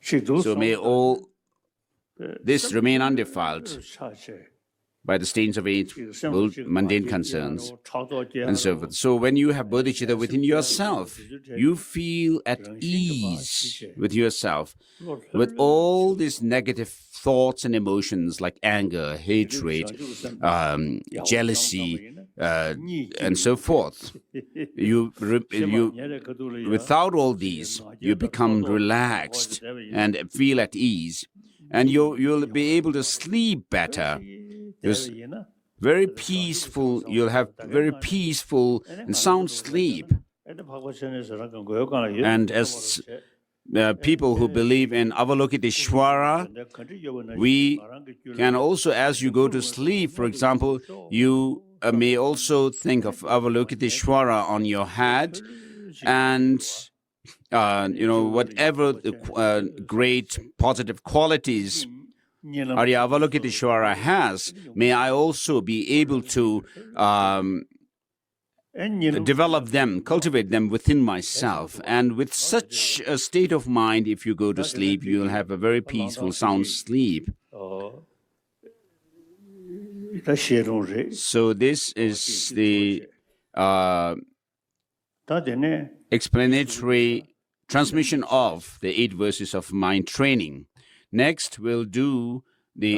So may all this remain undefiled by the stains of age, mundane concerns, and so forth. So when you have bodhicitta within yourself, you feel at ease with yourself, with all these negative thoughts and emotions like anger, hatred, jealousy, and so forth. Without all these, you become relaxed and feel at ease, and you'll be able to sleep better. It's very peaceful. You'll have very peaceful and sound sleep. And as people who believe in Avalokiteshvara, we can also, as you go to sleep, for example, you may also think of Avalokiteshvara on your head, and whatever the great positive qualities Arya Avalokiteshvara has, may I also be able to develop them, cultivate them within myself. And with such a state of mind, if you go to sleep, you'll have a very peaceful, sound sleep. So this is the explanatory transmission of the 8 verses of mind training. Next, we'll do the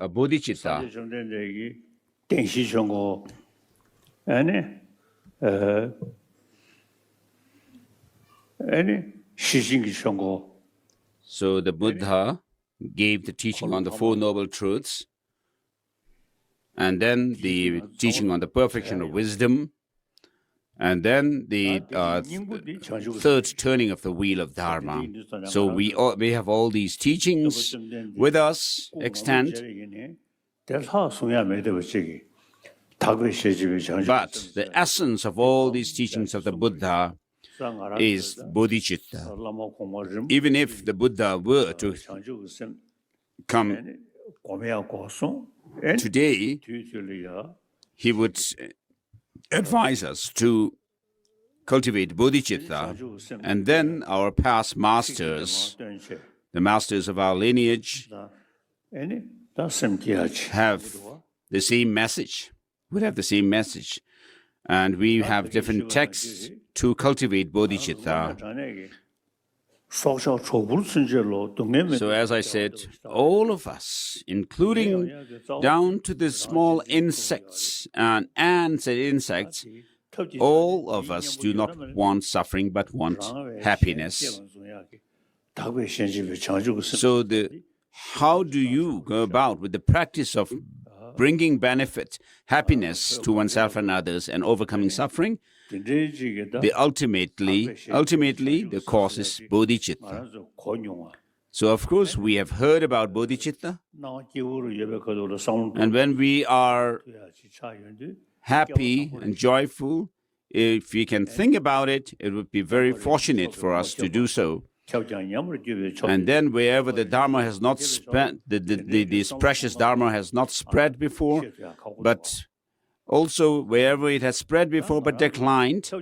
bodhicitta. So the Buddha gave the teaching on the 4 Noble Truths, and then the teaching on the perfection of wisdom, and then the third turning of the wheel of Dharma. So we have all these teachings with us extant. But the essence of all these teachings of the Buddha is bodhicitta. Even if the Buddha were to come today, he would advise us to cultivate bodhicitta, and then our past masters, the masters of our lineage, have the same message, would have the same message. And we have different texts to cultivate bodhicitta. So as I said, all of us, including down to the small insects and ants and insects, all of us do not want suffering but want happiness. So how do you go about with the practice of bringing benefit, happiness to oneself and others, and overcoming suffering? Ultimately, the cause is bodhicitta. So, of course, we have heard about bodhicitta. And when we are happy and joyful, if we can think about it, it would be very fortunate for us to do so. And then wherever the Dharma has not spread, this precious Dharma has not spread before, but also wherever it has spread before but declined, so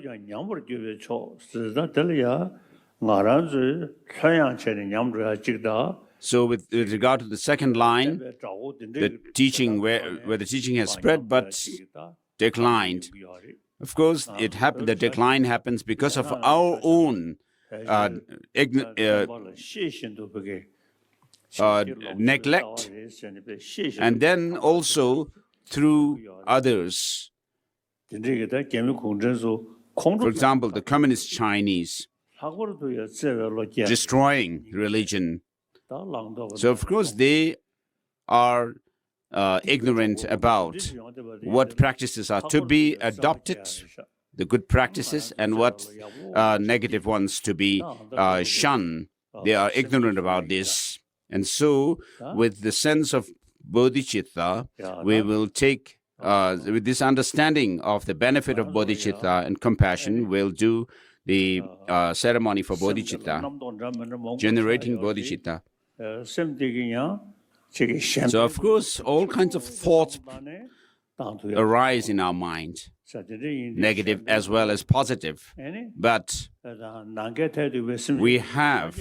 with regard to the second line, the teaching where the teaching has spread but declined, of course, the decline happens because of our own neglect, and then also through others. For example, the communist Chinese destroying religion. So, of course, they are ignorant about what practices are to be adopted, the good practices, and what negative ones to be shunned. They are ignorant about this. And so, with the sense of bodhicitta, we will take, with this understanding of the benefit of bodhicitta and compassion, we'll do the ceremony for bodhicitta, generating bodhicitta. So, of course, all kinds of thoughts arise in our mind. negative as well as positive. But we have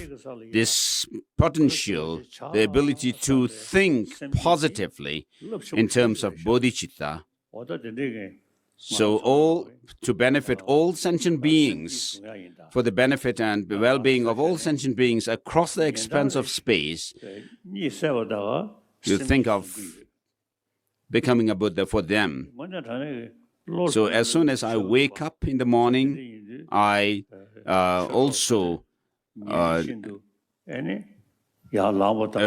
this potential, the ability to think positively in terms of bodhicitta. So to benefit all sentient beings, for the benefit and the well-being of all sentient beings across the expanse of space, you think of becoming a Buddha for them. So as soon as I wake up in the morning, I also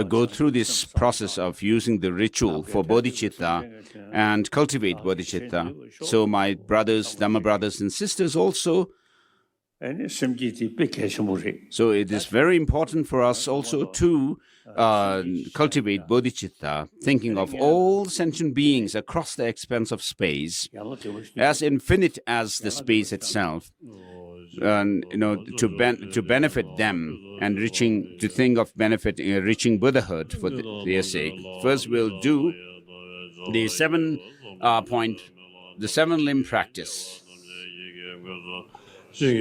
go through this process of using the ritual for bodhicitta and cultivate bodhicitta. So my brothers, Dhamma brothers and sisters also. So it is very important for us also to cultivate bodhicitta, thinking of all sentient beings across the expanse of space, as infinite as the space itself, and to benefit them and to think of reaching Buddhahood for their sake. First, we'll do the seven limb practice. You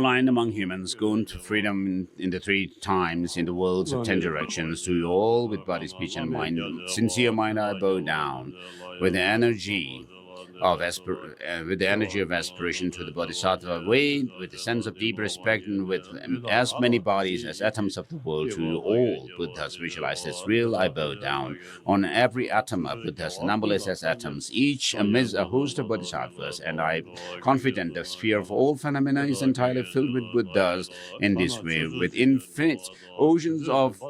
line among humans, go into freedom in the three times in the worlds of 10 directions. To you all with body, speech, and mind, sincere mind, I bow down with the energy of aspiration to the Bodhisattva way, with the sense of deep respect, and with as many bodies as atoms of the world. To you all Buddhas visualized as real, I bow down. On every atom of Buddhas, numberless as atoms, each amidst a host of Bodhisattvas, and I am confident the sphere of all phenomena is entirely filled with Buddhas. In this way, with infinite oceans of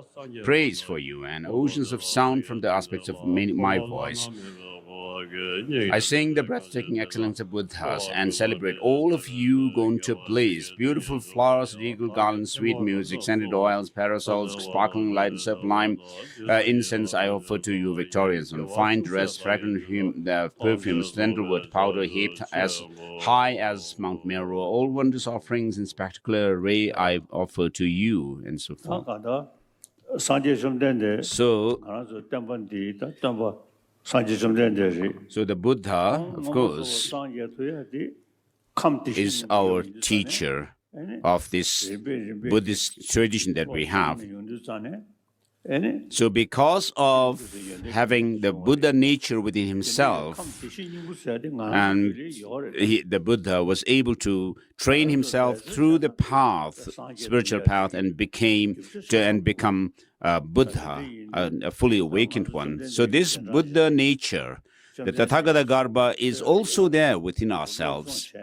praise for you and oceans of sound from the aspects of my voice, I sing the breathtaking excellence of Buddhas and celebrate all of you going to blaze. Beautiful flowers, regal garlands, sweet music, scented oils, parasols, sparkling light, sublime incense I offer to you, victorious. On fine dress, fragrant perfume, sandalwood powder heaped as high as Mount Meru. All wondrous offerings in spectacular array I offer to you, and so forth. So the Buddha, of course, is our teacher of this Buddhist tradition that we have. So because of having the Buddha nature within himself, and the Buddha was able to train himself through the path, spiritual path, and become Buddha, a fully awakened one. So this Buddha nature, the Tathagata Garbha, is also there within ourselves.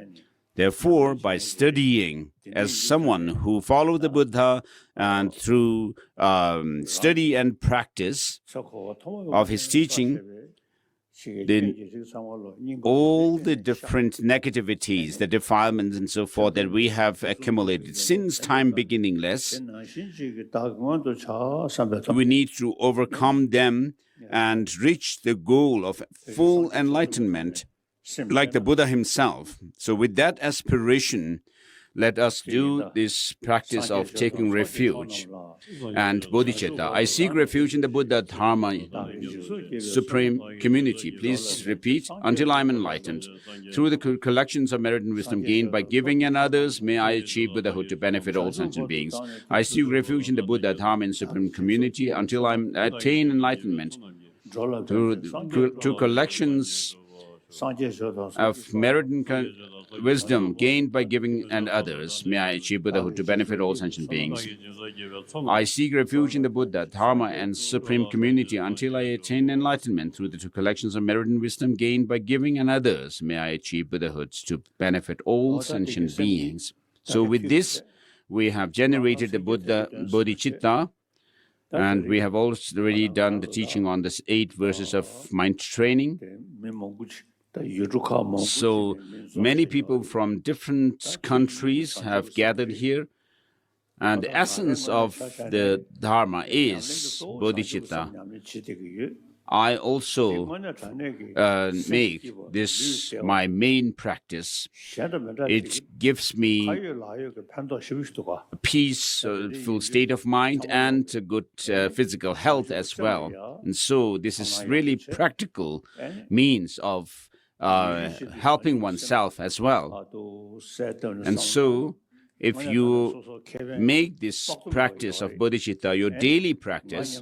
Therefore, by studying as someone who followed the Buddha and through study and practice of his teaching, then all the different negativities, the defilements and so forth that we have accumulated since time beginningless, we need to overcome them and reach the goal of full enlightenment like the Buddha himself. So with that aspiration, let us do this practice of taking refuge and bodhicitta. I seek refuge in the Buddha, Dharma, supreme community. Please repeat. Until I am enlightened. Through the collections of merit and wisdom gained by giving and others, may I achieve Buddhahood to benefit all sentient beings. I seek refuge in the Buddha, Dharma, and supreme community until I attain enlightenment. Through collections of merit and wisdom gained by giving and others, may I achieve Buddhahood to benefit all sentient beings. I seek refuge in the Buddha, Dharma, and supreme community until I attain enlightenment. Through the two collections of merit and wisdom gained by giving and others, may I achieve Buddhahood to benefit all sentient beings. So with this, we have generated the Buddha bodhicitta, And we have already done the teaching on the 8 verses of mind training. So many people from different countries have gathered here. And the essence of the Dharma is bodhicitta. I also make this my main practice. It gives me a peaceful state of mind and a good physical health as well. And so this is really practical means of helping oneself as well. And so if you make this practice of bodhicitta your daily practice,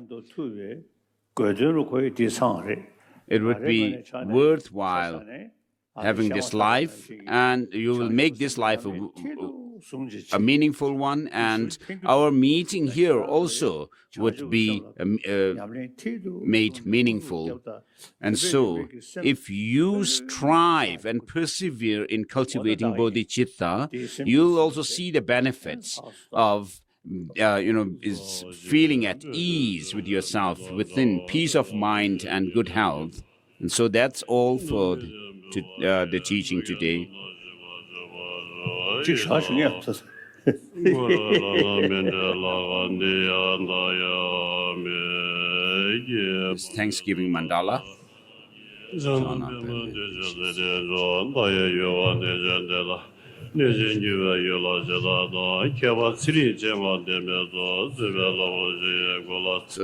it would be worthwhile having this life, and you will make this life a meaningful one, and our meeting here also would be made meaningful. And so, if you strive and persevere in cultivating bodhicitta, you'll also see the benefits of is feeling at ease with yourself, within peace of mind and good health. And so that's all for the teaching today. It's Thanksgiving mandala. So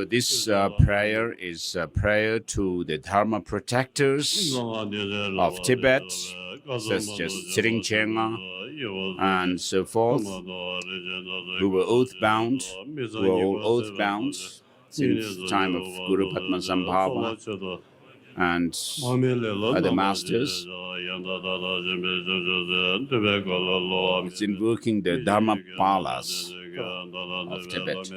this prayer is a prayer to the Dharma protectors of Tibet, such as Tsering Chenga and so forth, who were oath-bound, who are all oath-bound since the time of Guru Padmasambhava and other masters. It's invoking the Dharma Palas of Tibet.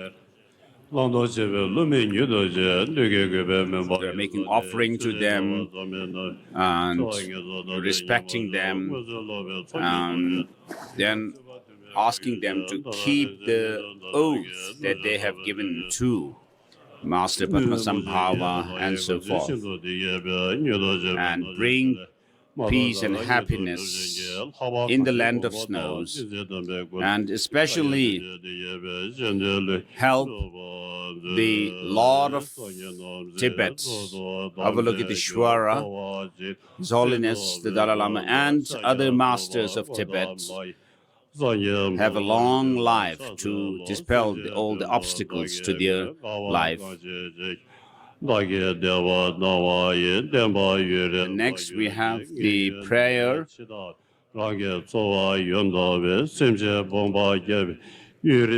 They're making offering to them and respecting them, and then asking them to keep the oath that they have given to Master Padmasambhava and so forth, and bring peace and happiness in the land of snows, and especially help the Lord of Tibet, Avalokiteshvara, His Holiness the Dalai Lama, and other masters of Tibet have a long life to dispel all the obstacles to their life. And next we have the prayer So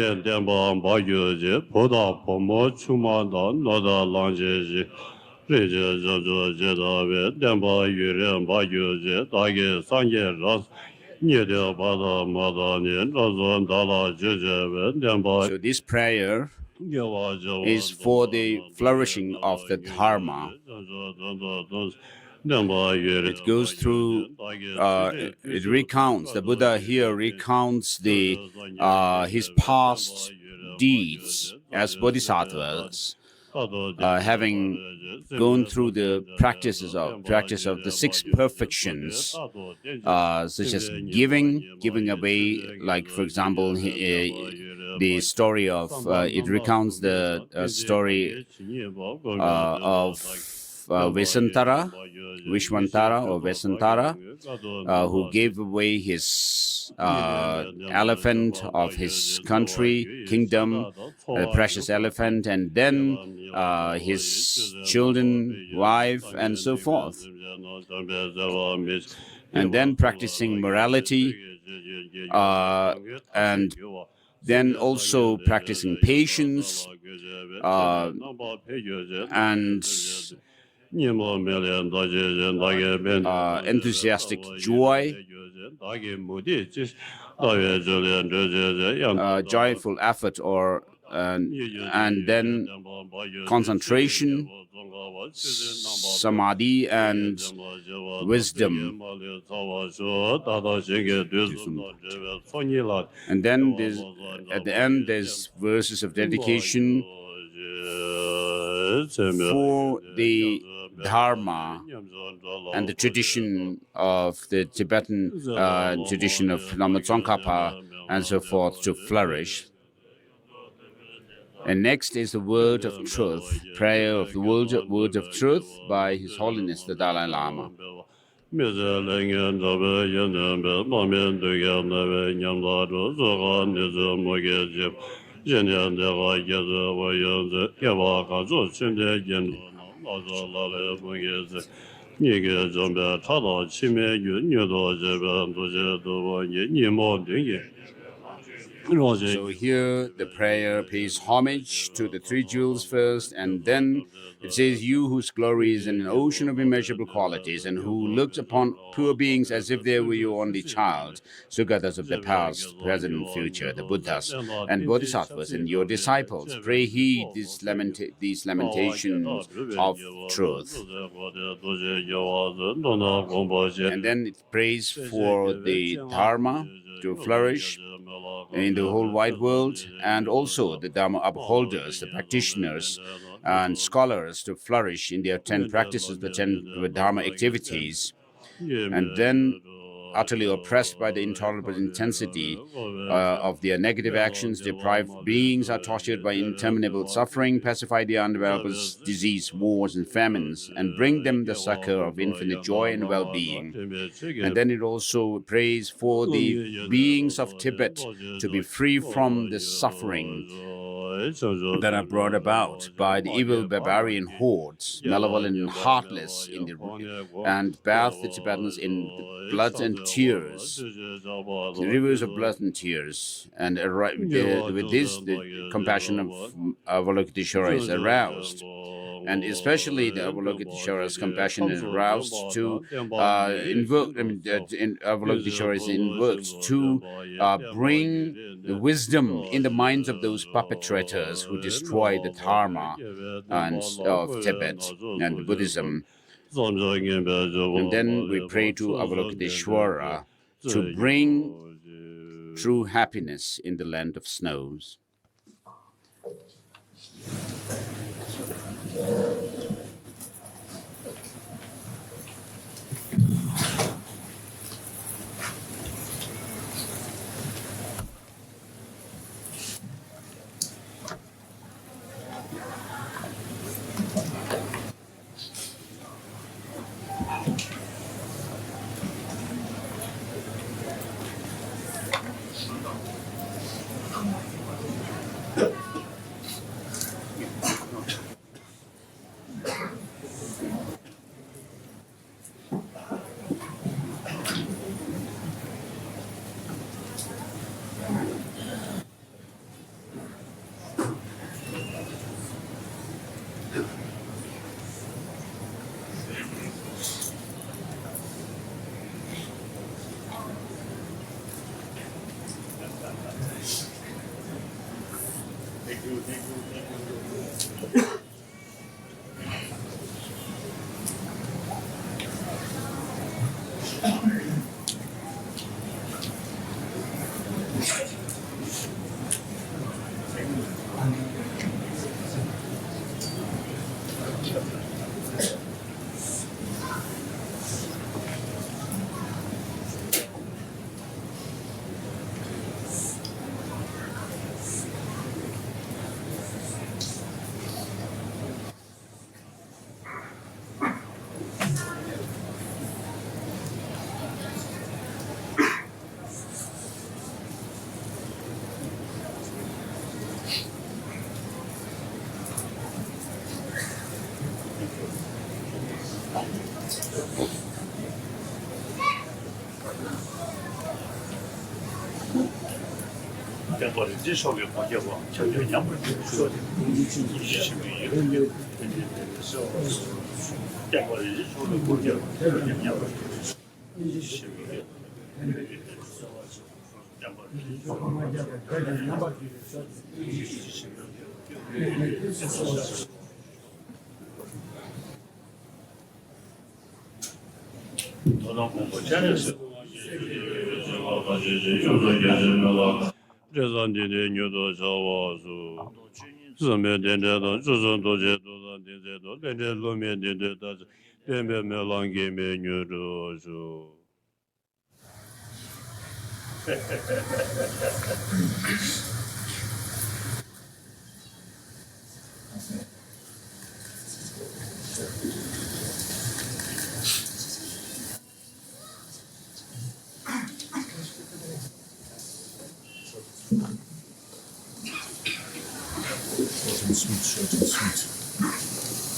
this prayer is for the flourishing of the Dharma. It goes through, it recounts, the Buddha here recounts his past deeds as bodhisattvas, having gone through the practice of the 6 perfections, such as giving away, like for example, the story of, it recounts the story of Vishwantara or Vesantara, who gave away his elephant of his country, kingdom, a precious elephant, and then his children, wife, and so forth. And then practicing morality, and then also practicing patience, and enthusiastic joy, joyful effort, or and then concentration, samadhi, and wisdom. And then at the end there's verses of dedication for the Dharma and the tradition of the Tibetan tradition of Lama Tsongkhapa and so forth to flourish. And next is the word of truth, prayer of the word of truth by His Holiness the Dalai Lama. So here the prayer pays homage to the three jewels first, and then it says, "You whose glory is in an ocean of immeasurable qualities, and who looks upon poor beings as if they were your only child, Sugatas of the past, present, and future, the Buddhas and Bodhisattvas, and your disciples, pray heed these lamentations of truth." And then it prays for the Dharma to flourish in the whole wide world, and also the Dharma upholders, the practitioners and scholars to flourish in their 10 practices, the 10 Dharma activities. And then utterly oppressed by the intolerable intensity of their negative actions, deprived beings are tortured by interminable suffering, pacify the unbearable disease, wars, and famines, and bring them the succor of infinite joy and well-being. And then it also prays for the beings of Tibet to be free from the suffering that are brought about by the evil barbarian hordes, malevolent and heartless, and bathe the Tibetans in blood and tears, the rivers of blood and tears. And with this, the compassion of Avalokiteshvara is aroused. And especially the Avalokiteshvara's compassion is aroused to Avalokiteshvara is invoked to bring the wisdom in the minds of those perpetrators who destroy the Dharma and of Tibet and Buddhism. And then we pray to Avalokiteshvara to bring true happiness in the land of snows. Zame dende da zuzun doje doza dende do dende lome dende da dembe me lange me nyuru ju. Short and sweet, short and sweet.